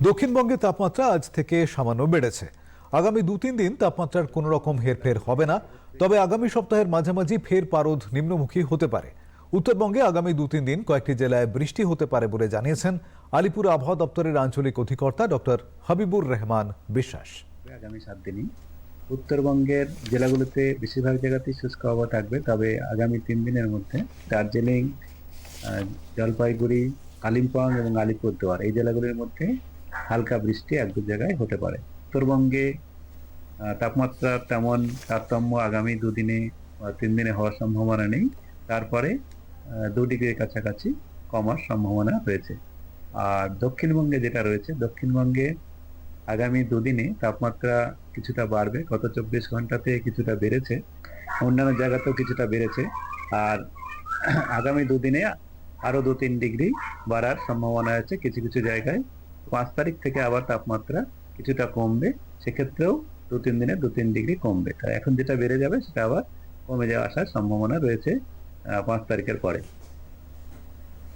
দক্ষিণবঙ্গে তাপমাত্রা আজ থেকে সামান্য বেড়েছে। আগামী 2-3 দিন তাপমাত্রার কোনো রকম হেরফের হবে না, তবে আগামী সপ্তাহের মাঝামাঝি ফের পারদ নিম্নমুখী হতে পারে। উত্তরবঙ্গে আগামী 2-3 দিন কয়েকটি জেলায় বৃষ্টি হতে পারে বলে জানিয়েছেন আলিপুর আবহাওয়া দপ্তরের আঞ্চলিক অধিকর্তা ডক্টর হাবিবুর রহমান বিশ্বাস। আগামী 7 দিনই উত্তরবঙ্গের জেলাগুলোতে বেশিরভাগ জায়গাতেই শুষ্ক আবহাওয়া থাকবে, তবে আগামী 3 দিনের মধ্যে দার্জিলিং, জলপাইগুড়ি, কালিম্পং এবং আলিপুরদুয়ার এই জেলাগুলির মধ্যে হালকা বৃষ্টি এক দু জায়গায় হতে পারে। উত্তরবঙ্গে তাপমাত্রা তেমন তারতম্য আগামী 2 দিনে বা 3 দিনে হওয়ার সম্ভাবনা নেই। তারপরে 2 ডিগ্রির কাছাকাছি কমার সম্ভাবনা রয়েছে। আর দক্ষিণবঙ্গে যেটা রয়েছে, দক্ষিণবঙ্গে আগামী 2 দিনে তাপমাত্রা কিছুটা বাড়বে। গত 24 ঘন্টাতে কিছুটা বেড়েছে, অন্যান্য জায়গাতেও কিছুটা বেড়েছে। আর আগামী 2 দিনে আরো 2-3 ডিগ্রি বাড়ার সম্ভাবনা আছে কিছু কিছু জায়গায়। 5 তারিখ থেকে আবার তাপমাত্রা কিছুটা কমবে, সেক্ষেত্রেও 2-3 দিনে 2-3 ডিগ্রি কমবে। এখন যেটা বেড়ে যাবে সেটা আবার কমে যাওয়া আসার সম্ভাবনা রয়েছে 5 তারিখের পরে।